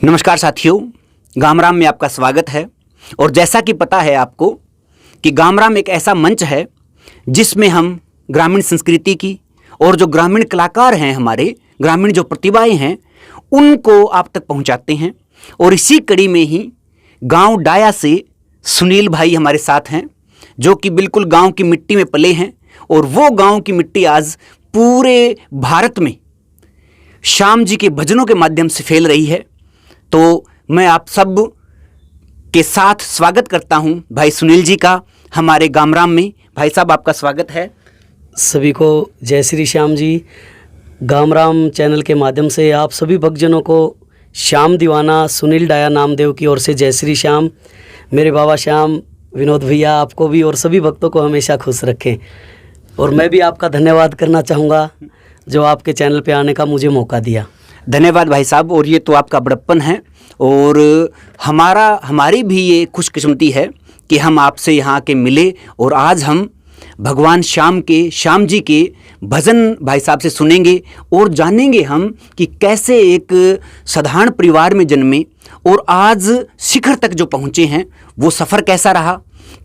नमस्कार साथियों, गामराम में आपका स्वागत है। और जैसा कि पता है आपको कि गामराम एक ऐसा मंच है जिसमें हम ग्रामीण संस्कृति की और जो ग्रामीण कलाकार हैं, हमारे ग्रामीण जो प्रतिभाएं हैं, उनको आप तक पहुंचाते हैं। और इसी कड़ी में ही गांव डाया से सुनील भाई हमारे साथ हैं, जो कि बिल्कुल गांव की मिट्टी में पले हैं। और वो गांव की मिट्टी आज पूरे भारत में श्याम जी के भजनों के माध्यम से फैल रही है। तो मैं आप सब के साथ स्वागत करता हूं भाई सुनील जी का हमारे गामराम में। भाई साहब, आपका स्वागत है। सभी को जय श्री श्याम जी। गामराम चैनल के माध्यम से आप सभी भक्तजनों को श्याम दीवाना सुनील डाया नामदेव की ओर से जय श्री श्याम। मेरे बाबा श्याम, विनोद भैया, आपको भी और सभी भक्तों को हमेशा खुश रखें। और मैं भी आपका धन्यवाद करना चाहूँगा जो आपके चैनल पे आने का मुझे मौका दिया। धन्यवाद भाई साहब। और ये तो आपका बड़प्पन है और हमारी भी ये खुशकिस्मती है कि हम आपसे यहाँ के मिले। और आज हम भगवान श्याम जी के भजन भाई साहब से सुनेंगे और जानेंगे हम कि कैसे एक साधारण परिवार में जन्मे और आज शिखर तक जो पहुँचे हैं, वो सफ़र कैसा रहा,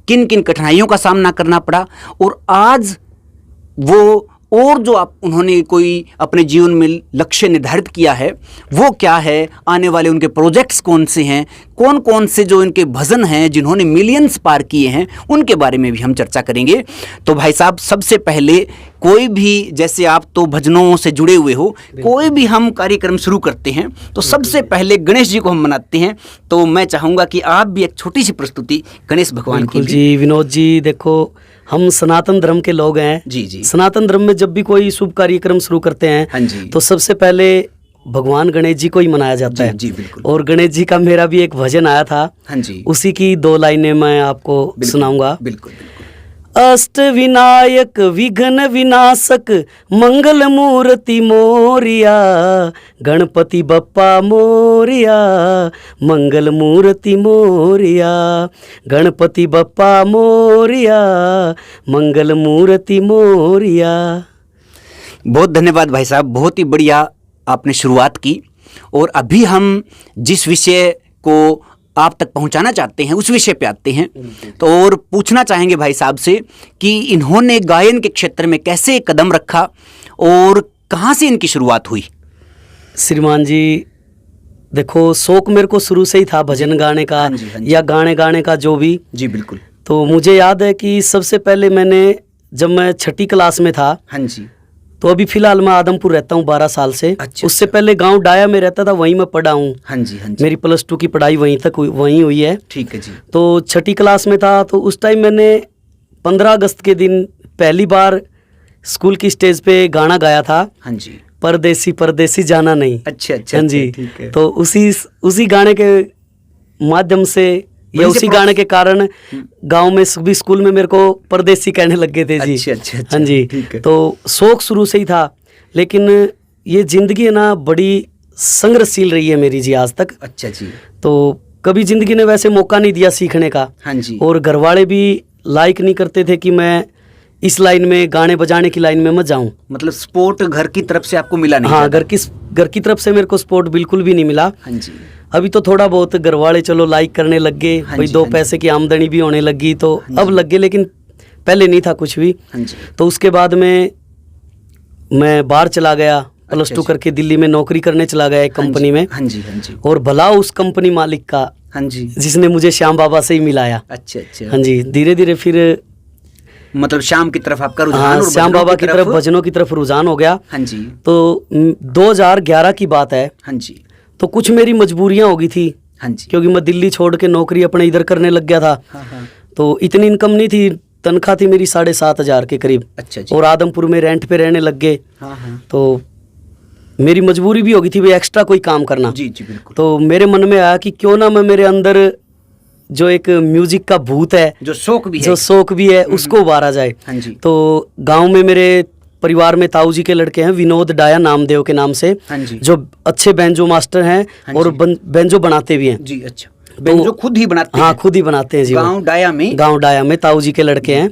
किन किन कठिनाइयों का सामना करना पड़ा, और आज वो और जो उन्होंने कोई अपने जीवन में लक्ष्य निर्धारित किया है वो क्या है, आने वाले उनके प्रोजेक्ट्स कौन से हैं, कौन कौन से जो इनके भजन हैं जिन्होंने मिलियंस पार किए हैं, उनके बारे में भी हम चर्चा करेंगे। तो भाई साहब, सबसे पहले कोई भी, जैसे आप तो भजनों से जुड़े हुए हो, कोई भी हम कार्यक्रम शुरू करते हैं तो सबसे पहले गणेश जी को हम मनाते हैं। तो मैं चाहूँगा कि आप भी एक छोटी सी प्रस्तुति गणेश भगवान की। जी विनोद जी, देखो हम सनातन धर्म के लोग हैं। जी। सनातन धर्म में जब भी कोई शुभ कार्यक्रम शुरू करते हैं तो सबसे पहले भगवान गणेश जी को ही मनाया जाता है। जी बिल्कुल। और गणेश जी का मेरा भी एक भजन आया था। उसी की 2 लाइनें मैं आपको सुनाऊंगा। बिल्कुल। अष्ट विनायक विघ्न विनाशक मंगल मूर्ति मोरिया, गणपति बप्पा मोरिया, मंगल मूर्ति मोरिया, गणपति बप्पा मोरिया, मंगल मूर्ति मोरिया। बहुत धन्यवाद भाई साहब, बहुत ही बढ़िया आपने शुरुआत की। और अभी हम जिस विषय को आप तक पहुंचाना चाहते हैं उस विषय पे आते हैं। तो और पूछना चाहेंगे भाई साहब से कि इन्होंने गायन के क्षेत्र में कैसे कदम रखा और कहाँ से इनकी शुरुआत हुई। श्रीमान जी, देखो शौक मेरे को शुरू से ही था भजन गाने का। या गाने का जो भी। जी बिल्कुल। तो मुझे याद है कि सबसे पहले जब मैं 6ठी क्लास में था, तो अभी फिलहाल मैं आदमपुर रहता हूँ 12 साल से। उससे पहले गांव डाया में रहता था, वहीं मैं पढ़ा हूँ। मेरी +2 की पढ़ाई वहीं हुई है। ठीक है जी। तो 6ठी क्लास में था तो उस टाइम मैंने 15 अगस्त के दिन पहली बार स्कूल की स्टेज पे गाना गाया था। परदेसी परदेसी जाना नहीं। अच्छा जी। तो उसी गाने के माध्यम से या उसी गाने के कारण गांव में भी स्कूल में मेरे को परदेसी कहने लग गए थे जी। अच्छा। हाँ जी। तो शौक शुरू से ही था, लेकिन ये जिंदगी है ना, बड़ी संघर्षशील रही है मेरी जी आज तक। अच्छा जी। तो कभी जिंदगी ने वैसे मौका नहीं दिया सीखने का। हाँ जी। और घर वाले भी लाइक नहीं करते थे कि मैं इस लाइन में, गाने बजाने की लाइन में मत जाऊं। मतलब सपोर्ट घर की तरफ से आपको मिला नहीं? हाँ, घर की तरफ से मेरे को सपोर्ट बिल्कुल भी नहीं मिला। हाँ जी। अभी तो थोड़ा बहुत घर वाले चलो लाइक करने लग गए, भाई 2 पैसे की आमदनी भी होने लगी तो अब लग गए, लेकिन पहले नहीं था कुछ भी। तो उसके बाद में मैं बाहर चला गया, +2 करके दिल्ली में नौकरी करने चला गया एक कंपनी में। और भला उस कंपनी मालिक का, जिसने मुझे श्याम बाबा से ही मिलाया। अच्छा। हाँ जी। धीरे धीरे फिर मतलब श्याम की तरफ आपका रुझान। हाँ, श्याम बाबा की तरफ, भजनों की तरफ रुझान हो गया। हाँ जी। तो 2011 की बात है। हाँ जी। तो कुछ मेरी मजबूरियां हो गई थी। हाँ जी। क्योंकि मैं दिल्ली छोड़ के नौकरी अपने इधर करने लग गया था। हाँ। तो इतनी इनकम नहीं थी, तनख्वाह थी मेरी 7,500 के करीब। अच्छा जी। और आदमपुर में रेंट पे रहने लग गए। हाँ। तो मेरी मजबूरी भी हो गई थी भाई एक्स्ट्रा कोई काम करना। जी बिल्कुल। तो मेरे मन में आया कि क्यों ना मैं मेरे अंदर जो एक म्यूजिक का भूत है, जो शौक भी है उसको उबारा जाए। हाँ जी। तो गांव में मेरे परिवार में ताऊ जी के लड़के हैं, विनोद डाया नामदेव के नाम से। हाँ जी। जो अच्छे बैंजो मास्टर हैं। हाँ और बैंजो बनाते भी हैं जी। अच्छा। बैंजो खुद ही बनाते हैं? हाँ, खुद ही बनाते हैं जी। गांव डाया में ताऊ जी के लड़के हैं।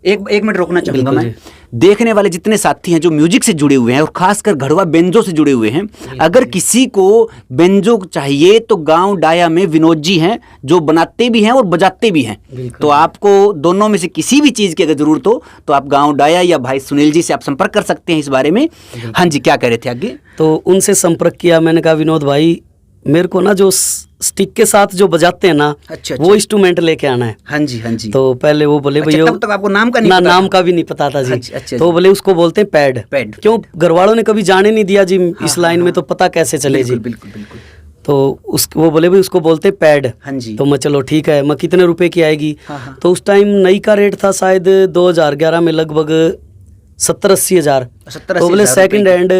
एक मिनट रोकना चाहूंगा बिल्कुल मैं। देखने वाले जितने साथी हैं जो म्यूजिक से जुड़े हुए हैं और खासकर घड़वा बेंजो से जुड़े हुए हैं, अगर किसी को बेंजो चाहिए तो गांव डाया में विनोद जी हैं जो बनाते भी हैं और बजाते भी हैं। तो आपको दोनों में से किसी भी चीज़ की अगर ज़रूरत हो तो आप गांव डाया या भाई सुनील जी से आप संपर्क कर सकते हैं इस बारे में। हाँ जी, क्या कह रहे थे आगे? तो उनसे संपर्क किया, मैंने कहा विनोद भाई मेरे को ना जो स्टिक के साथ जो बजाते हैं ना, अच्छा, वो इंस्ट्रूमेंट लेके आना है। हाँ जी, हाँ जी। तो पहले वो बोले अच्छा, भैया तब तक आपको नाम का नहीं ना, पता नाम का भी नहीं पता था जी। अच्छा, तो बोले उसको बोलते हैं पैड। पैड। क्यों घर वालों ने कभी जाने नहीं दिया जी इस लाइन में, तो पता कैसे चले जी। बिल्कुल बिल्कुल। तो वो बोले भाई उसको बोलते हैं पैड। हाँ जी। तो मैं चलो ठीक है, मैं कितने रुपए की आएगी? हाँ। तो उस टाइम नई का रेट था शायद 2011 में लगभग 70-80 हज़ार। तो बोले सेकंड हैंड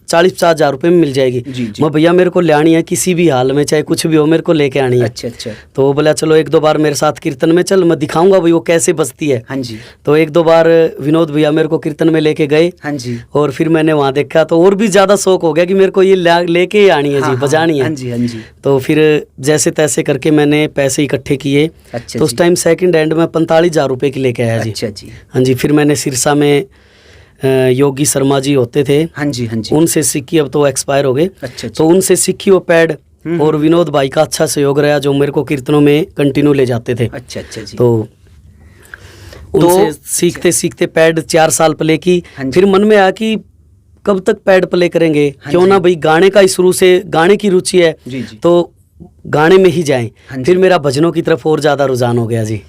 40-50 हज़ार रुपये में मिल जाएगी। मैं भैया मेरे को ले आनी है किसी भी हाल में, चाहे कुछ भी हो, मेरे को लेके आनी है। अच्छा। तो वो बोला चलो 1-2 बार मेरे साथ कीर्तन में चल, मैं दिखाऊंगा भाई वो कैसे बजती है। हाँ जी। तो 1-2 बार विनोद भैया मेरे को कीर्तन में लेके गए। हाँ जी। और फिर मैंने वहाँ देखा तो और भी ज़्यादा शौक हो गया कि मेरे को ये लेके ही आनी है जी, बजानी है। हाँ जी, हाँ जी। तो फिर जैसे तैसे करके मैंने पैसे इकट्ठे किए। अच्छा तो उस टाइम सेकंड हैंड में 45 हज़ार रुपये की लेके आया जी। अच्छा जी। हाँ जी। फिर मैंने सिरसा में योगी शर्मा जी होते थे, हाँ जी, हाँ जी। उनसे सीखी, अब तो एक्सपायर हो गए। अच्छा। तो उनसे सीखी वो पैड, और विनोद भाई का अच्छा सहयोग रहा जो मेरे को कीर्तनों में कंटिन्यू ले जाते थे। अच्छा जी। तो उनसे सीखते सीखते पैड 4 साल प्ले की। फिर मन में आया कि कब तक पैड प्ले करेंगे, क्यों ना भाई गाने का ही शुरू से गाने की रुचि है तो गाने में ही जाएं। फिर मेरा भजनों की तरफ और ज़्यादा रुझान हो गया जी।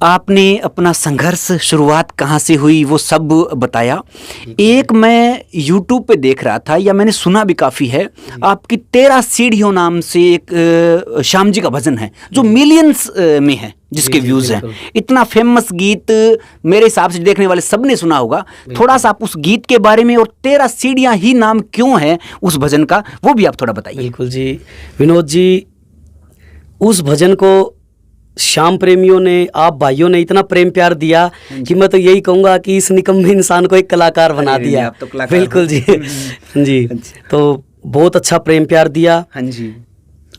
आपने अपना संघर्ष शुरुआत कहाँ से हुई वो सब बताया। एक मैं YouTube पे देख रहा था, या मैंने सुना भी काफ़ी है, आपकी 13 सीढ़ियों नाम से एक श्याम जी का भजन है जो मिलियंस में है, जिसके व्यूज़ हैं। इतना फेमस गीत मेरे हिसाब से देखने वाले सब ने सुना होगा। थोड़ा सा आप उस गीत के बारे में, और 13 सीढ़ियाँ ही नाम क्यों है उस भजन का, वो भी आप थोड़ा बताइए। बिल्कुल जी विनोद जी, उस भजन को श्याम प्रेमियों ने, आप भाइयों ने इतना प्रेम प्यार दिया कि मैं तो यही कहूँगा कि इस निकम्मे इंसान को एक कलाकार बना दिया। आप तो कलाकार बिल्कुल जी। जी। तो बहुत अच्छा प्रेम प्यार दिया। हाँ जी।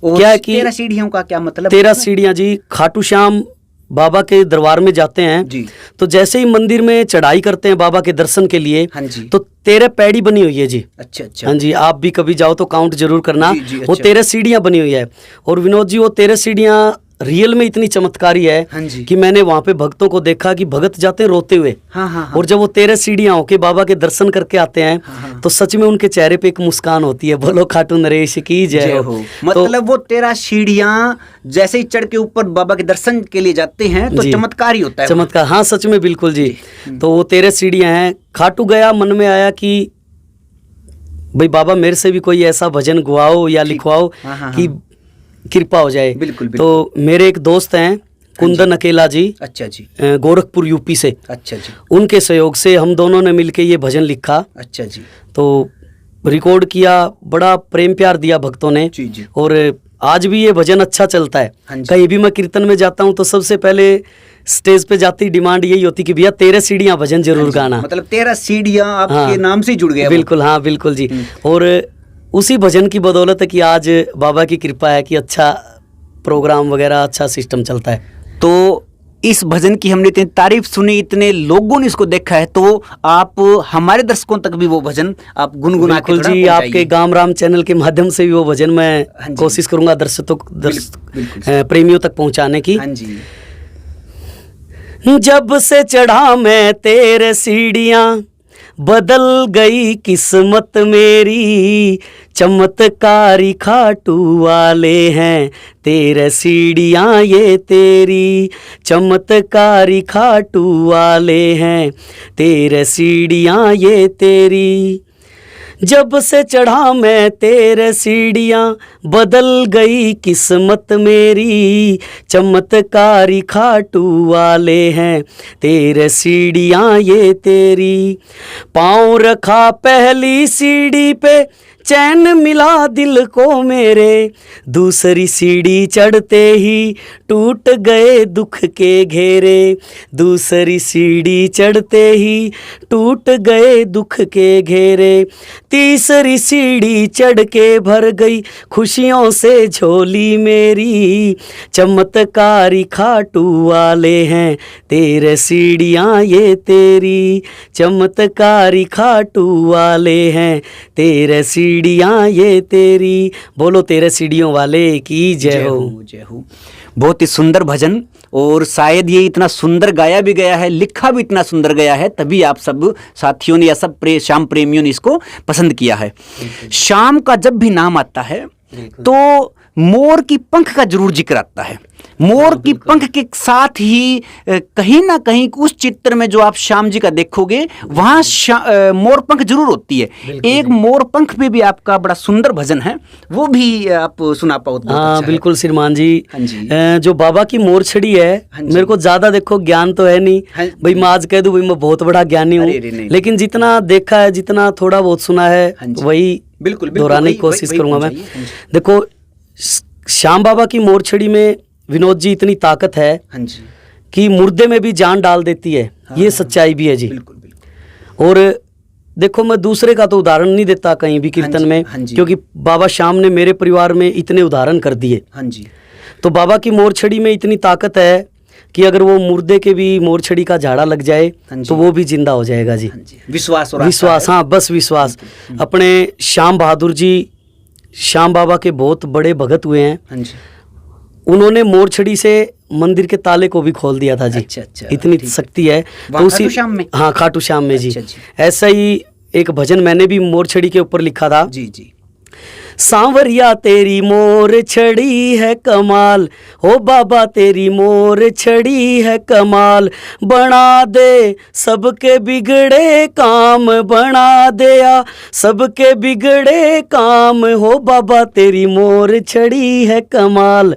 और क्या कि 13 सीढ़ियों का क्या मतलब? 13 सीढ़ियाँ जी, खाटू श्याम बाबा के दरबार में जाते हैं जी। तो जैसे ही मंदिर में चढ़ाई करते हैं बाबा के दर्शन के लिए, हाँ जी, तो 13 पैड़ी बनी हुई है जी। अच्छा। हाँ जी, आप भी कभी जाओ तो काउंट जरूर करना। जी, वो 13 सीढ़ियाँ बनी हुई है। और विनोद जी वो 13 सीढ़ियाँ रियल में इतनी चमत्कारी है कि मैंने वहाँ पे भक्तों को देखा कि भगत जाते रोते हुए। और जब वो 13 सीढ़ियाँ होके बाबा के दर्शन करके आते हैं तो सच में उनके चेहरे पे एक मुस्कान होती है, बोलो खाटू नरेश की जय हो। मतलब वो 13 सीढ़ियाँ जैसे ही चढ़ के ऊपर बाबा के दर्शन के लिए जाते हैं तो चमत्कार ही होता है। चमत्कार, हाँ सच में बिल्कुल जी। तो वो 13 सीढ़ियाँ हैं। खाटू गया, मन में आया कि भाई बाबा मेरे से भी कोई ऐसा भजन गुआओ या लिखवाओ कि कृपा हो जाए। बिल्कुल। तो मेरे एक दोस्त हैं कुंदन अकेला जी। अच्छा जी। गोरखपुर यूपी से। अच्छा जी। उनके सहयोग से हम दोनों ने मिलके ये भजन लिखा। अच्छा जी। तो रिकॉर्ड किया, बड़ा प्रेम प्यार दिया भक्तों ने। जी। और आज भी ये भजन अच्छा चलता है। कहीं भी मैं कीर्तन में जाता हूँ तो सबसे पहले स्टेज पे जाती डिमांड यही होती कि भैया 13 सीढ़ियाँ भजन जरूर गाना। मतलब 13 सीढ़ियाँ आपके नाम से जुड़ गया। बिल्कुल, हाँ बिल्कुल जी। और उसी भजन की बदौलत है कि आज बाबा की कृपा है कि अच्छा प्रोग्राम वगैरह, अच्छा सिस्टम चलता है। तो इस भजन की हमने इतनी तारीफ सुनी, इतने लोगों ने इसको देखा है, तो आप हमारे दर्शकों तक भी वो भजन आप गुनगुना के बिल्कुल जी, आपके गाम राम चैनल के माध्यम से भी वो भजन मैं कोशिश करूंगा दर्शकों प्रेमियों तक पहुंचाने की। हाँ जी। जब से चढ़ा मैं 13 सीढ़ियाँ, बदल गई किस्मत मेरी, चमत्कारी खाटू वाले हैं 13 सीढ़ियाँ ये तेरी, चमत्कारी खाटू वाले हैं 13 सीढ़ियाँ ये तेरी। जब से चढ़ा मैं 13 सीढ़ियाँ, बदल गई किस्मत मेरी, चमत्कारी खाटू वाले हैं 13 सीढ़ियाँ ये तेरी। पाँव रखा पहली सीढ़ी पे, चैन मिला दिल को मेरे, दूसरी सीढ़ी चढ़ते ही टूट गए दुख के घेरे, दूसरी सीढ़ी चढ़ते ही टूट गए दुख के घेरे, तीसरी सीढ़ी चढ़ के भर गई खुशियों से झोली मेरी, चमत्कारी खाटू वाले हैं तेरे सीढ़ियाँ ये तेरी, चमत्कारी खाटू वाले हैं तेरे सीढ़ियाँ ये तेरी। बोलो तेरे सीढ़ियों वाले की जय हो। जय हो। बहुत ही सुंदर भजन, और शायद ये इतना सुंदर गाया भी गया है, लिखा भी इतना सुंदर गया है, तभी आप सब साथियों ने या सब श्याम प्रेमियों ने इसको पसंद किया है। श्याम का जब भी नाम आता है तो मोर की पंख का जरूर जिक्र आता है। मोर की पंख के साथ ही कहीं ना कहीं उस चित्र में जो आप श्याम जी का देखोगे वहाँ मोर पंख जरूर होती है। एक मोर पंख पे भी आपका बड़ा सुंदर भजन है, वो भी आप सुना पाओ तो हाँ अच्छा बिल्कुल श्रीमान जी। हाँ जी। जो बाबा की मोर छड़ी है, मेरे को ज्यादा देखो ज्ञान तो है नहीं भाई, मैं आज कह दूं भाई मैं बहुत बड़ा ज्ञानी हूँ, लेकिन जितना देखा है, जितना थोड़ा बहुत सुना है, वही बिल्कुल दोहराने की कोशिश करूंगा मैं। देखो श्याम बाबा की मोर छड़ी में विनोद जी इतनी ताकत है कि मुर्दे में भी जान डाल देती है। ये सच्चाई भी है जी। और देखो मैं दूसरे का तो उदाहरण नहीं देता कहीं भी कीर्तन में, क्योंकि बाबा श्याम ने मेरे परिवार में इतने उदाहरण कर दिए। तो बाबा की मोर छड़ी में इतनी ताकत है कि अगर वो मुर्दे के भी मोर छड़ी का झाड़ा लग जाए तो वो भी जिंदा हो जाएगा जी। विश्वास और विश्वास, हाँ बस विश्वास। अपने श्याम बहादुर जी श्याम बाबा के बहुत बड़े भगत हुए हैं। उन्होंने मोर छड़ी से मंदिर के ताले को भी खोल दिया था जी। अच्छा, इतनी शक्ति है। तो उसी श्याम में, हाँ खाटू श्याम में जी। ऐसा ही एक भजन मैंने भी मोर छड़ी के ऊपर लिखा था जी। सांवरिया तेरी मोर छड़ी है कमाल, हो बाबा तेरी मोर छड़ी है कमाल, बना दे सबके बिगड़े काम, बना दिया सबके बिगड़े काम, हो बाबा तेरी मोर छड़ी है कमाल।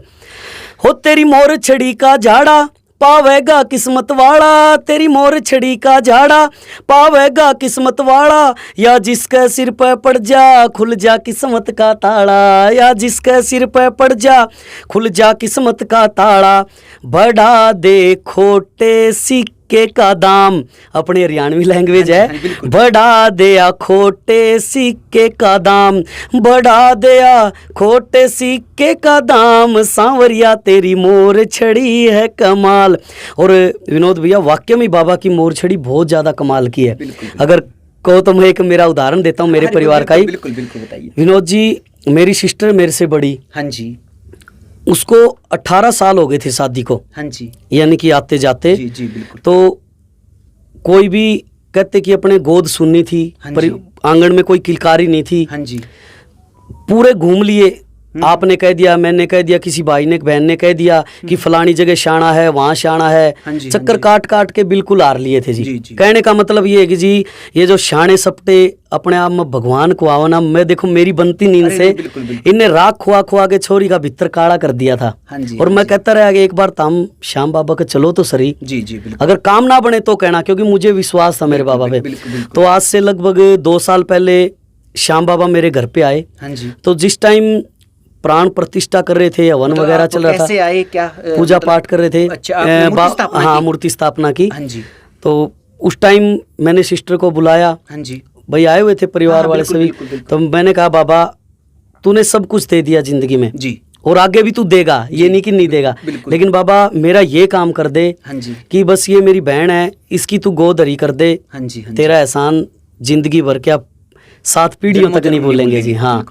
हो तेरी मोर छड़ी का झाड़ा पावेगा किस्मत वाला, तेरी मोर छड़ी का झाड़ा पावेगा किस्मत वाला, या जिसके सिर पे पड़ जा खुल जा किस्मत का ताला, या जिसके सिर पे पड़ जा खुल जा किस्मत का ताला, बढ़ा दे खोटे सिक्के का दाम, अपने हरियाणवी लैंग्वेज है, बढ़ा दिया खोटे सिक्के का दाम, बढ़ा दिया खोटे सिक्के का दाम, सांवरिया तेरी मोर छड़ी है कमाल। और विनोद भैया वाक्य में बाबा की मोर छड़ी बहुत ज्यादा कमाल की है। अगर कहो तो मैं एक मेरा उदाहरण देता हूँ मेरे परिवार का ही। बिल्कुल बताइए। विनोद जी मेरी सिस्टर मेरे से बड़ी, हाँ जी, उसको 18 साल हो गए थे शादी को, हाँ जी, यानी कि आते जाते जी, बिल्कुल। तो कोई भी कहते कि अपने गोद सुननी थी, पर आंगन में कोई किलकारी नहीं थी, हाँ जी, पूरे घूम लिए। आपने कह दिया, मैंने कह दिया, किसी भाई ने बहन ने कह दिया कि फलानी जगह शाना है, वहाँ शाना है, चक्कर काट काट के बिल्कुल हार लिए थे जी। कहने का मतलब ये है कि जी ये जो शाने सपटे अपने आप में भगवान को आवना, मैं देखो मेरी बनती नींद से इनने राख खुआ खुआ के छोरी का भीतर काड़ा कर दिया था। और मैं कहता रहा कि एक बार हम श्याम बाबा के चलो तो सही, अगर काम ना बने तो कहना, क्योंकि मुझे विश्वास था मेरे बाबा पे। तो आज से लगभग 2 साल पहले श्याम बाबा मेरे घर पे आए। तो जिस टाइम प्राण प्रतिष्ठा कर रहे थे, हवन वगैरह चल रहा था, कैसे आए, क्या पूजा पाठ कर रहे थे, हाँ मूर्ति स्थापना की। तो उस टाइम मैंने सिस्टर को बुलाया, भाई आए हुए थे परिवार वाले सभी। तो मैंने कहा बाबा तूने सब कुछ दे दिया जिंदगी में जी, और आगे भी तू देगा, ये नहीं कि नहीं देगा, लेकिन बाबा मेरा ये काम कर दे कि बस ये मेरी बहन है, इसकी तू गोद हरी कर दे, तेरा एहसान जिंदगी भर क्या 7 पीढ़ियों तक नहीं भूलेंगे जी। हाँ,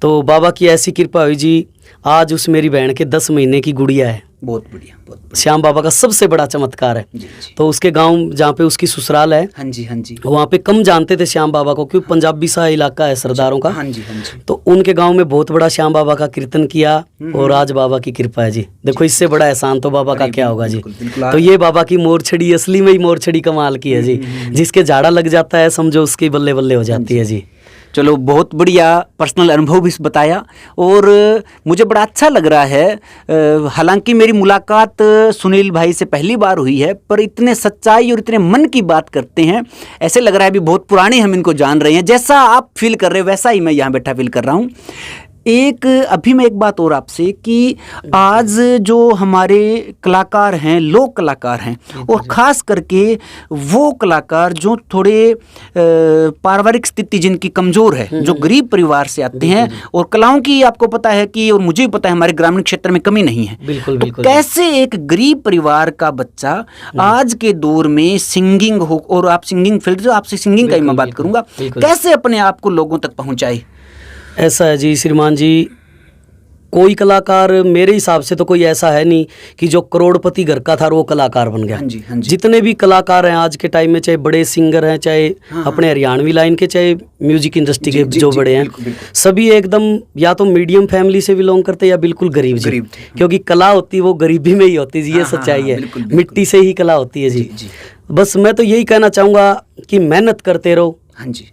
तो बाबा की ऐसी कृपा हुई जी, आज उस मेरी बहन के 10 महीने की गुड़िया है। बहुत बढ़िया, बहुत बढ़िया। श्याम बाबा का सबसे बड़ा चमत्कार है जी। तो उसके गांव जहाँ पे उसकी ससुराल है, हाँ जी, वहाँ पे कम जानते थे श्याम बाबा को, क्योंकि पंजाबी सा इलाका है सरदारों का। हाँ जी। तो उनके गांव में बहुत बड़ा श्याम बाबा का कीर्तन किया, और आज बाबा की कृपा है जी। देखो इससे बड़ा एहसान तो बाबा का क्या होगा जी। तो ये बाबा की मोर छड़ी असली में ही मोर छड़ी कमाल की है जी, जिसके झाड़ा लग जाता है समझो उसकी बल्ले बल्ले हो जाती है जी। चलो, बहुत बढ़िया पर्सनल अनुभव भी बताया और मुझे बड़ा अच्छा लग रहा है। हालांकि मेरी मुलाकात सुनील भाई से पहली बार हुई है, पर इतने सच्चाई और इतने मन की बात करते हैं, ऐसे लग रहा है अभी बहुत पुराने हम इनको जान रहे हैं। जैसा आप फील कर रहे हो वैसा ही मैं यहाँ बैठा फील कर रहा हूँ। अभी मैं एक बात और आपसे कि आज जो हमारे कलाकार हैं, लोक कलाकार हैं, और ख़ास करके वो कलाकार जो थोड़े पारिवारिक स्थिति जिनकी कमज़ोर है, जो गरीब परिवार से आते हैं, और कलाओं की आपको पता है कि, और मुझे भी पता है, हमारे ग्रामीण क्षेत्र में कमी नहीं है। बिल्कुल तो बिल्कुल। कैसे एक गरीब परिवार का बच्चा आज के दौर में सिंगिंग हो, और आप सिंगिंग फील्ड, जो आपसे सिंगिंग का ही मैं बात करूँगा, कैसे अपने आप को लोगों तक पहुँचाए? ऐसा है जी श्रीमान जी, कोई कलाकार मेरे हिसाब से तो कोई ऐसा है नहीं कि जो करोड़पति घर का था और वो कलाकार बन गया। हाँ जी, हाँ जी। जितने भी कलाकार हैं आज के टाइम में, चाहे बड़े सिंगर हैं, चाहे अपने हरियाणवी लाइन के, चाहे म्यूजिक इंडस्ट्री के जो बड़े हैं, सभी एकदम या तो मीडियम फैमिली से बिलोंग करते या बिल्कुल गरीब जी। क्योंकि कला होती है वो गरीबी में ही होती है जी, ये सच्चाई है। मिट्टी से ही कला होती है जी। बस मैं तो यही कहना चाहूँगा कि मेहनत करते रहो। हाँ जी।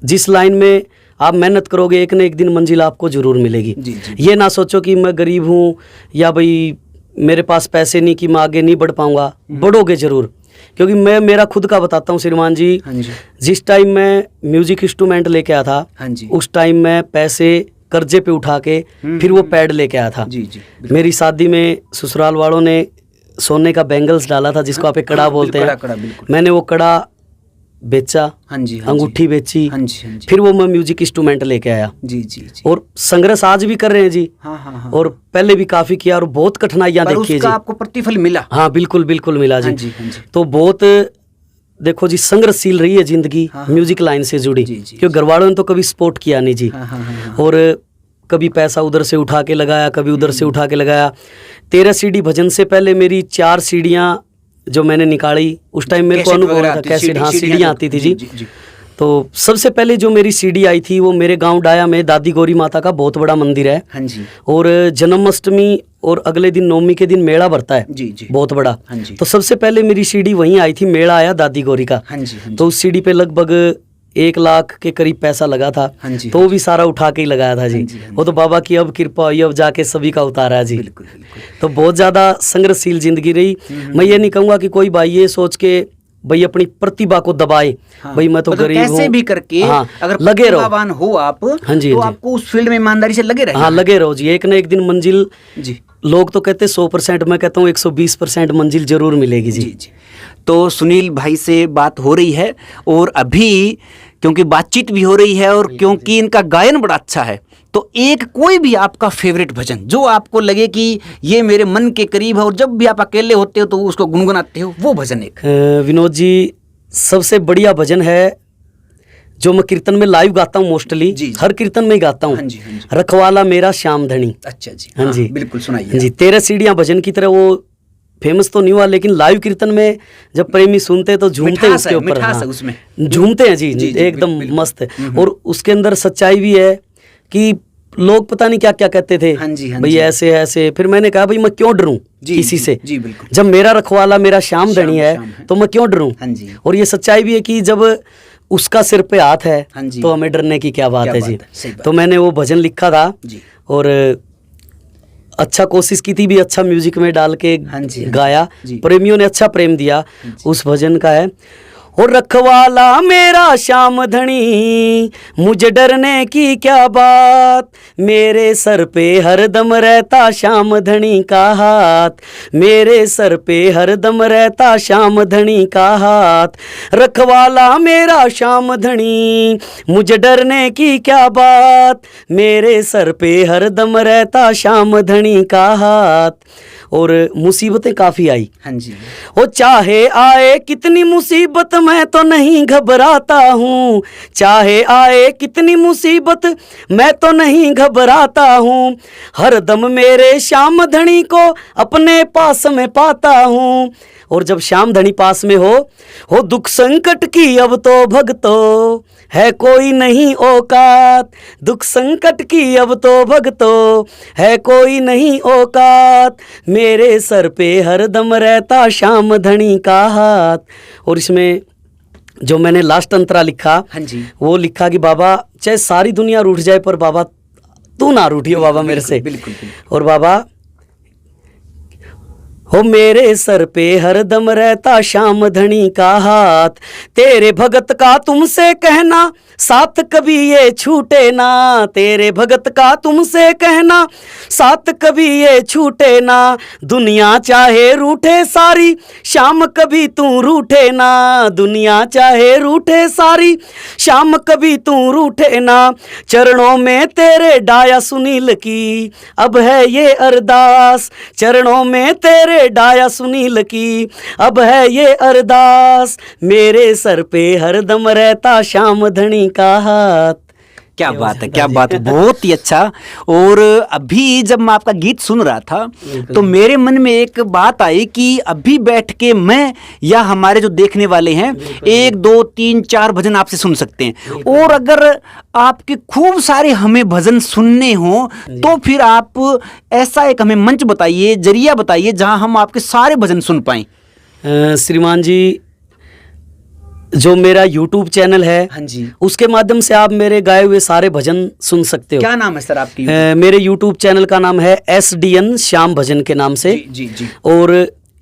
जिस लाइन में आप मेहनत करोगे, एक न एक दिन मंजिल आपको ज़रूर मिलेगी। जी, जी। ये ना सोचो कि मैं गरीब हूँ या भाई मेरे पास पैसे नहीं कि मैं आगे नहीं बढ़ पाऊँगा। बढ़ोगे ज़रूर, क्योंकि मैं मेरा खुद का बताता हूँ श्रीमान जी। हाँ जी। जिस टाइम मैं म्यूजिक इंस्ट्रूमेंट लेके आया था, हाँ जी, उस टाइम मैं पैसे कर्जे पे उठा के फिर वो पैड लेके आया था। जी जी। मेरी शादी में ससुराल वालों ने सोने का बैंगल्स डाला था, जिसको आप एक कड़ा बोलते हैं। मैंने वो कड़ा बेचा, हाँ जी, अंगूठी बेची, हाँ जी, हाँ जी। फिर वो मैं म्यूजिक इंस्ट्रूमेंट लेके आया। जी जी जी। और संघर्ष आज भी कर रहे हैं जी। हाँ हाँ हाँ। और पहले भी काफी किया और बहुत कठिनाइयां देखी है जी। आपको प्रतिफल मिला? हाँ बिल्कुल बिल्कुल मिला जी। हाँ जी, हाँ जी। तो बहुत देखो जी, संघर्षशील रही है जिंदगी म्यूजिक लाइन से जुड़ी, क्योंकि घर वालों ने तो कभी सपोर्ट किया नहीं जी। और कभी पैसा उधर से उठा के लगाया, कभी उधर से उठा के लगाया। 13 सीडी भजन से पहले मेरी 4 सीढ़ियाँ जो मैंने निकाली, उस टाइम मेरे को अनुभव था कैसेट, हाँ सीढ़ियाँ आती थी जी। तो सबसे पहले जो मेरी सीडी आई थी वो मेरे गांव डाया में दादी गौरी माता का बहुत बड़ा मंदिर है। हाँ जी। और जन्माष्टमी और अगले दिन नवमी के दिन मेला भरता है जी जी, बहुत बड़ा। हाँ जी। तो सबसे पहले मेरी सीडी वहीं आई थी, मेला आया दादी गौरी का। हाँ जी, हाँ जी। तो उस सीडी पे लगभग 1 लाख के करीब पैसा लगा था। हाँ जी, तो वो भी सारा उठा के ही लगाया था जी। वो तो बाबा की अब कृपा हुई, अब जाके सभी का उतारा जी। बिल्कुल बिल्कुल। तो बहुत ज़्यादा संघर्षशील जिंदगी रही। मैं ये नहीं कहूँगा कि कोई भाई ये सोच के भाई अपनी प्रतिभा को दबाए, भाई मैं तो गरीब हूँ, कैसे भी करके अगर लगे रहो हो आप, हाँ जी, तो आपको उस फील्ड में ईमानदारी से लगे रहे। हाँ लगे रहो जी, एक न एक दिन मंजिल जी। लोग तो कहते 100%, मैं कहता हूँ 120% मंजिल जरूर मिलेगी जी। जी। तो सुनील भाई से बात हो रही है, और अभी क्योंकि बातचीत भी हो रही है और क्योंकि इनका गायन बड़ा अच्छा है, तो एक कोई भी आपका फेवरेट भजन जो आपको लगे कि ये मेरे मन के करीब है, और जब भी आप अकेले होते हो तो उसको गुनगुनाते हो, वो भजन एक। विनोद जी, सबसे बढ़िया भजन है जो मैं कीर्तन में लाइव गाता हूँ, मोस्टली हर कीर्तन में ही गाता हूँ। हाँ जी, हाँ जी। रखवाला मेरा श्याम धनी। अच्छा जी। हाँ जी, बिल्कुल सुनाइए। हाँ जी। 13 सीढ़ियाँ भजन की तरह वो फेमस तो नहीं हुआ, लेकिन लाइव कीर्तन में जब प्रेमी सुनते हैं तो झूमते हैं उसके ऊपर। हाँ, उसमें झूमते हैं जी, एकदम मस्त है। और उसके अंदर सच्चाई भी है कि लोग पता नहीं क्या क्या कहते थे, भाई ऐसे ऐसे। फिर मैंने कहा भाई मैं क्यों डरूं किसी से, जब मेरा रखवाला मेरा श्याम धनी है तो मैं क्यों डरूं। और ये सच्चाई भी है कि जब उसका सिर पे हाथ है तो हमें डरने की क्या बात है जी। तो मैंने वो भजन लिखा था और अच्छा कोशिश की थी भी, अच्छा म्यूजिक में डाल के गाया, प्रेमियों ने अच्छा प्रेम दिया। उस भजन का है, और रखवाला मेरा श्याम धनी, मुझे डरने की क्या बात, मेरे सर पे हरदम रहता श्याम धनी का हाथ, मेरे सर पे हरदम रहता श्याम धनी का हाथ। रखवाला मेरा श्याम धनी, मुझे डरने की क्या बात, मेरे सर पे हरदम रहता श्याम धनी का हाथ। और मुसीबतें काफ़ी आई। हाँ जी। वो चाहे आए कितनी मुसीबत मैं तो नहीं घबराता हूँ, चाहे आए कितनी मुसीबत मैं तो नहीं घबराता हूँ, हर दम मेरे श्याम धनी को अपने पास में पाता हूँ। और जब श्याम धनी पास में हो दुख संकट की अब तो भगतो है कोई नहीं औकात, दुख संकट की अब तो भगतो है कोई नहीं औकात, मेरे सर पे हरदम रहता श्याम धनी का हाथ। और इसमें जो मैंने लास्ट अंतरा लिखा, हाँ जी, वो लिखा कि बाबा चाहे सारी दुनिया रूठ जाए पर बाबा तू ना रूठियो बाबा मेरे से। बिल्कुल बिल्कुल। और बाबा हो मेरे सर पे हरदम रहता श्याम धनी का हाथ, तेरे भगत का तुमसे कहना साथ कभी ये छूटे ना, तेरे भगत का तुमसे कहना साथ कभी ये छूटे ना, दुनिया चाहे रूठे सारी श्याम कभी तू रूठे ना, दुनिया चाहे रूठे सारी श्याम कभी तू रूठे ना, चरणों में तेरे डाया सुनील की अब है ये अरदास, चरणों में तेरे डाया सुनील की अब है ये अरदास, मेरे सर पे हरदम रहता श्याम धनी का हाथ। क्या बात है, क्या बात है, बहुत ही अच्छा। और अभी जब मैं आपका गीत सुन रहा था तो मेरे मन में एक बात आई कि अभी बैठ के मैं या हमारे जो देखने वाले हैं 1 2 3 4 भजन आपसे सुन सकते हैं, और अगर आपके खूब सारे हमें भजन सुनने हो तो फिर आप ऐसा एक हमें मंच बताइए, जरिया बताइए जहां हम आपके सारे भजन सुन पाएं। श्रीमान जी, जो मेरा YouTube चैनल है, हाँ जी, उसके माध्यम से आप मेरे गाए हुए सारे भजन सुन सकते हो। क्या नाम है सर आपकी? मेरे YouTube चैनल का नाम है SDN श्याम भजन के नाम से। जी जी जी। और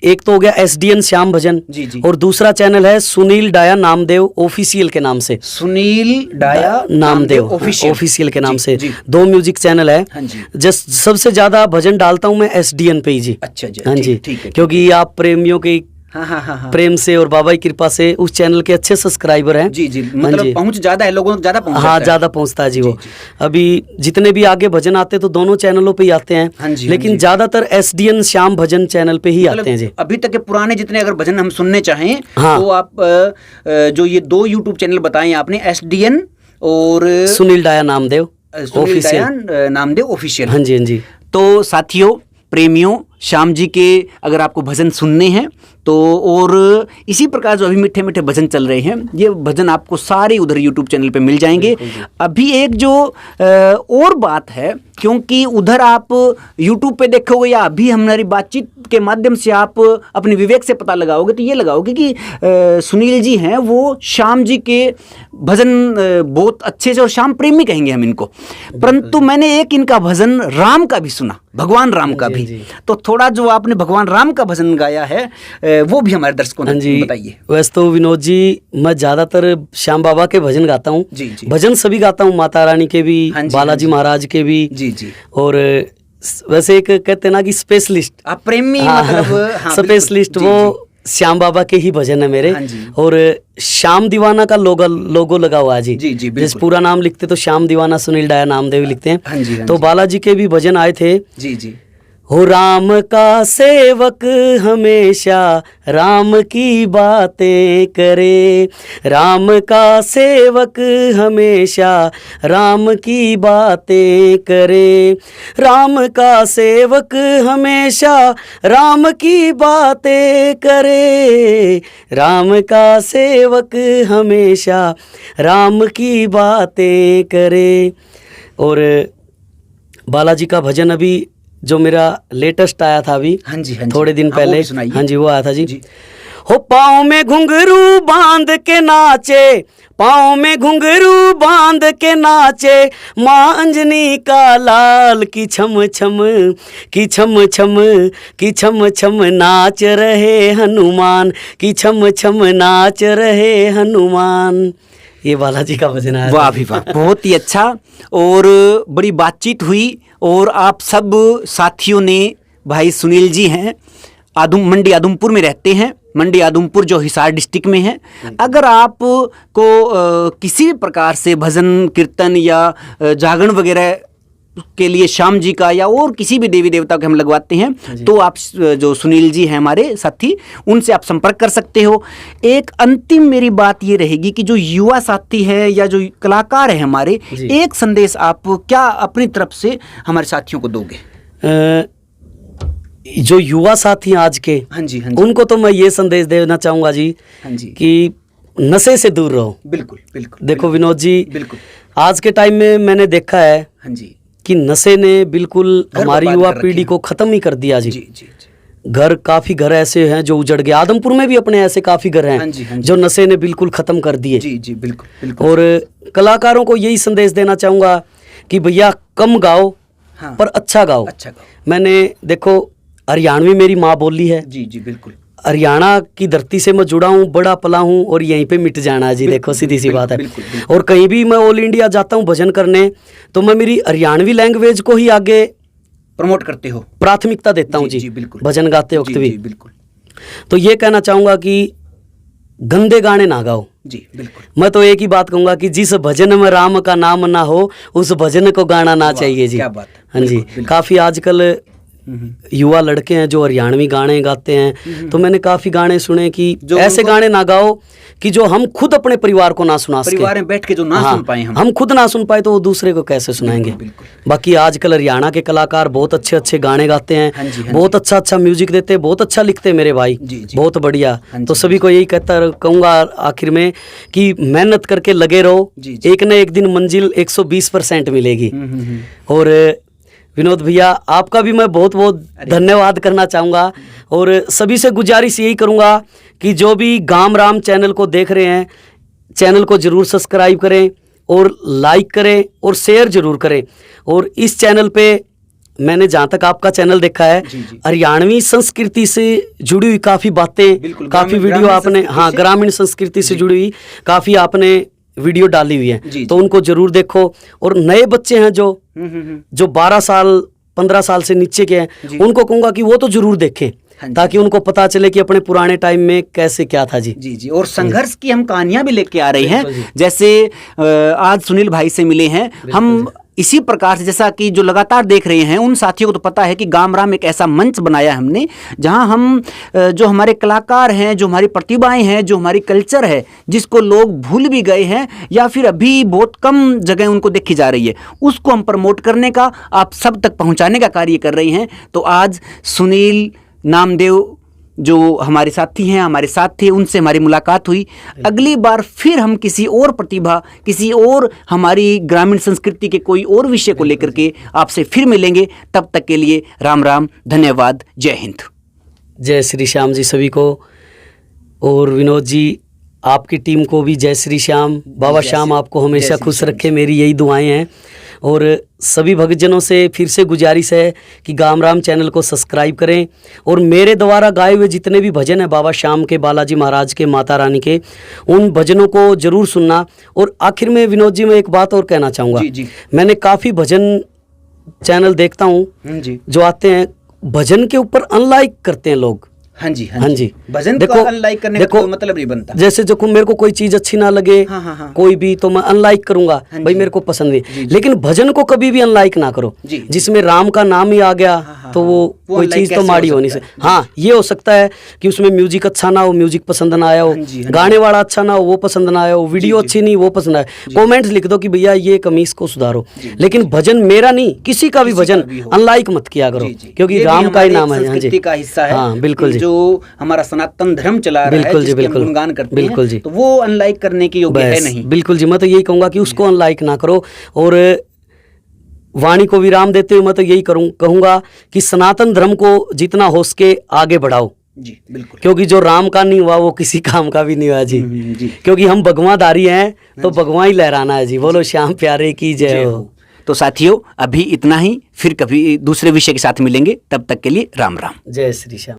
एक तो हो गया SDN श्याम भजन, जी जी। और दूसरा चैनल है सुनील डाया नामदेव ऑफिशियल के नाम से। सुनील डाया नामदेव ऑफिशियल के नाम से 2 म्यूजिक चैनल है। हाँ जी। जस्ट सबसे ज्यादा भजन डालता हूँ मैं SDN पे ही जी। अच्छा जी, हाँ जी, ठीक है। क्योंकि आप प्रेमियों के हाँ। प्रेम से और बाबा की कृपा से उस चैनल के अच्छे सब्सक्राइबर हैं। जी जी, मतलब पहुंच ज्यादा है, लोगों तक ज्यादा पहुंच। हाँ, ज्यादा पहुंचता है जी वो। अभी जितने भी आगे भजन आते हैं तो दोनों चैनलों पे ही आते हैं। हाँ जी, लेकिन ज्यादातर SDN श्याम भजन चैनल पे ही आते हैं जी। अभी तक के पुराने जितने अगर भजन हम सुनने चाहें हाँ, तो आप जो ये 2 YouTube चैनल बताए आपने, SDN और सुनील डाया नामदेव ऑफिशियल। हाँ जी, हाँ जी। तो साथियों, प्रेमियों, श्याम जी के अगर आपको भजन सुनने हैं तो, और इसी प्रकार जो अभी मीठे मीठे भजन चल रहे हैं, ये भजन आपको सारे उधर YouTube चैनल पे मिल जाएंगे। अभी एक जो और बात है, क्योंकि उधर आप YouTube पे देखोगे या अभी हमारी बातचीत के माध्यम से आप अपने विवेक से पता लगाओगे तो ये लगाओगे कि सुनील जी हैं वो श्याम जी के भजन बहुत अच्छे से, और श्याम प्रेमी कहेंगे हम इनको, परंतु मैंने एक इनका भजन राम का भी सुना, भगवान राम का भी। तो थोड़ा जो आपने भगवान राम का भजन गाया है वो भी हमारे दर्शकों को बताइए। वैसे तो विनोद जी, मैं ज्यादातर श्याम बाबा के भजन गाता हूँ। भजन सभी गाता हूँ, माता रानी के भी, बालाजी महाराज के भी। जी जी। और वैसे एक कहते हैं ना कि स्पेशलिस्ट, आप प्रेमी, मतलब स्पेशलिस्ट वो श्याम बाबा के ही भजन है मेरे। और श्याम दीवाना का लोगो लगा हुआ है जी। जैसे पूरा नाम लिखते तो श्याम दीवाना सुनील डाया नामदेव लिखते हैं। तो बालाजी के भी भजन आए थे। जी जी। हो राम का सेवक हमेशा राम की बातें करे, राम का सेवक हमेशा राम की बातें करे, राम का सेवक हमेशा राम की बातें करे, राम का सेवक हमेशा राम की बातें करे। और बालाजी का भजन अभी जो मेरा लेटेस्ट आया था अभी, हाँ जी, थोड़े दिन पहले, हाँ जी, वो आया था जी। हो पाँव में घुंघरू बांध के नाचे, पाँव में घुंघरू बांध के नाचे, माँ अंजनी का लाल की छम छम, की छम छम, की छम छम नाच रहे हनुमान, की छम छम नाच रहे हनुमान। ये बालाजी का भजन है। वाह भी वाह, बहुत ही अच्छा। और बड़ी बातचीत हुई, और आप सब साथियों ने, भाई सुनील जी हैं, मंडी आदमपुर में रहते हैं, मंडी आदमपुर जो हिसार डिस्ट्रिक्ट में है। अगर आप को किसी भी प्रकार से भजन कीर्तन या जागरण वगैरह के लिए श्याम जी का या और किसी भी देवी देवता के हम लगवाते हैं तो आप जो सुनील जी हैं हमारे साथी, उनसे आप संपर्क कर सकते हो। एक अंतिम मेरी बात ये रहेगी कि जो युवा साथी है या जो कलाकार है हमारे, एक संदेश आप क्या अपनी तरफ से हमारे साथियों को दोगे? जो युवा साथी आज के, हाँ जी, उनको तो मैं ये संदेश देना चाहूँगा जी, कि नशे से दूर रहो। बिल्कुल बिल्कुल। देखो विनोद जी, बिल्कुल आज के टाइम में मैंने देखा है, हाँ जी, कि नशे ने बिल्कुल हमारी युवा पीढ़ी को खत्म ही कर दिया जी। घर काफी घर ऐसे हैं जो उजड़ गए। आदमपुर में भी अपने ऐसे काफी घर हैं हाँ जी, हाँ जी। जो नशे ने बिल्कुल खत्म कर दिए। जी जी बिल्कुल बिल्कुल। और कलाकारों को यही संदेश देना चाहूंगा कि भैया कम गाओ, हाँ। पर अच्छा गाओ। अच्छा गाओ। मैंने देखो हरियाणवी मेरी माँ बोली है। जी जी बिल्कुल। हरियाणा की धरती से मैं जुड़ा हूँ, बड़ा पला हूँ और यहीं पे मिट जाना है जी। देखो सीधी सी बात है। और कहीं भी मैं ऑल इंडिया जाता हूँ भजन करने, तो मैं मेरी हरियाणवी लैंग्वेज को ही आगे प्रमोट करते हो, प्राथमिकता देता हूँ जी, बिल्कुल। भजन गाते वक्त भी। बिल्कुल। तो ये कहना चाहूंगा कि गंदे गाने ना गाओ जी बिल्कुल। मैं तो एक ही बात कहूंगा कि जिस भजन में राम का नाम ना हो उस भजन को गाना ना चाहिए जी। क्या बात है। हाँ जी। बिल्कुल। काफी आजकल युवा लड़के हैं जो हरियाणवी गाने गाते हैं, तो मैंने काफी गाने सुने कि ऐसे गाने ना गाओ कि जो हम खुद अपने परिवार को ना सुना सके, परिवार में बैठ के जो ना सुन पाए, हम खुद ना सुन पाए तो वो दूसरे को कैसे सुनाएंगे। बाकी आजकल हरियाणा के कलाकार बहुत अच्छे अच्छे गाने गाते हैं, बहुत अच्छा अच्छा म्यूजिक देते हैं, बहुत अच्छा लिखते हैं मेरे भाई, बहुत बढ़िया। तो सभी को यही कहूंगा आखिर में कि मेहनत करके लगे रहो, एक न एक दिन मंजिल 120% मिलेगी। और विनोद भैया आपका भी मैं बहुत बहुत धन्यवाद करना चाहूँगा और सभी से गुजारिश यही करूँगा कि जो भी गाम राम चैनल को देख रहे हैं, चैनल को ज़रूर सब्सक्राइब करें और लाइक करें और शेयर ज़रूर करें। और इस चैनल पे मैंने जहाँ तक आपका चैनल देखा है, हरियाणवी संस्कृति से जुड़ी हुई काफ़ी बातें, काफ़ी वीडियो आपने, हाँ, ग्रामीण संस्कृति से जुड़ी हुई काफ़ी आपने वीडियो डाली हुई है, तो उनको जरूर देखो। और नए बच्चे हैं जो 12 साल 15 साल से नीचे के हैं, उनको कहूंगा कि वो तो जरूर देखें, ताकि उनको पता चले कि अपने पुराने टाइम में कैसे क्या था जी। जी जी। और संघर्ष की हम कहानियां भी लेके आ रहे हैं, जैसे आज सुनील भाई से मिले हैं हम, इसी प्रकार से जैसा कि जो लगातार देख रहे हैं उन साथियों को तो पता है कि गाम राम एक ऐसा मंच बनाया हमने जहां हम जो हमारे कलाकार हैं, जो हमारी प्रतिभाएं हैं, जो हमारी कल्चर है, जिसको लोग भूल भी गए हैं या फिर अभी बहुत कम जगह उनको देखी जा रही है, उसको हम प्रमोट करने का, आप सब तक पहुंचाने का कार्य कर रहे हैं। तो आज सुनील नामदेव जो हमारे साथी हैं, हमारे साथ थे, उनसे हमारी मुलाकात हुई। अगली बार फिर हम किसी और प्रतिभा, किसी और हमारी ग्रामीण संस्कृति के कोई और विषय को लेकर के आपसे फिर मिलेंगे। तब तक के लिए राम राम, धन्यवाद, जय हिंद। जय श्री श्याम जी सभी को। और विनोद जी आपकी टीम को भी जय श्री श्याम। बाबा श्याम आपको हमेशा खुश रखे, मेरी यही दुआएं हैं। और सभी भक्तजनों से फिर से गुजारिश है कि गाम राम चैनल को सब्सक्राइब करें और मेरे द्वारा गाए हुए जितने भी भजन हैं बाबा श्याम के, बालाजी महाराज के, माता रानी के, उन भजनों को जरूर सुनना। और आखिर में विनोद जी मैं एक बात और कहना चाहूँगा, मैंने काफ़ी भजन चैनल देखता हूँ जो आते हैं, भजन के ऊपर अनलाइक करते हैं लोग। हाँ जी हाँ जी। भजन देखो, को अनलाइक करने का कोई मतलब नहीं बनता। जैसे जो मेरे को कोई चीज अच्छी ना लगे, कोई भी, तो मैं अनलाइक करूंगा, भाई मेरे को पसंद नहीं। लेकिन भजन को कभी भी अनलाइक ना करो। जिसमें राम का नाम ही आ गया तो वो कोई चीज तो माड़ी होनी से। हाँ, ये हो सकता है कि उसमें म्यूजिक अच्छा ना हो, म्यूजिक पसंद ना आया हो, गाने वाला अच्छा ना हो, वो पसंद ना आया हो, वीडियो अच्छी नहीं, वो पसंद आया, कॉमेंट्स लिख दो कि भैया ये कमीज को सुधारो। लेकिन भजन मेरा नहीं, किसी का भी भजन अनलाइक मत किया करो, क्योंकि राम का ही नाम है। हाँ जी, का हिस्सा है। हाँ बिल्कुल जी। जो हमारा सनातन धर्म चला रहा है, जिसके हम गुणगान करते हैं, बिल्कुल जी, तो वो अनलाइक करने की योग्य है नहीं। बिल्कुल जी, मैं तो यही कहूंगा कि उसको अनलाइक ना करो। और वाणी को विराम देते हुए मैं तो यही कहूंगा कि सनातन धर्म को जितना हो सके आगे बढ़ाओ जी, बिल्कुल। क्योंकि जो राम का नहीं हुआ वो किसी काम का भी नहीं हुआ जी। क्योंकि हम भगवाधारी हैं तो भगवान ही लहराना है जी। बोलो श्याम प्यारे की जय हो। तो साथियों, अभी इतना ही, फिर कभी दूसरे विषय के साथ मिलेंगे। तब तक के लिए राम राम, जय श्री श्याम।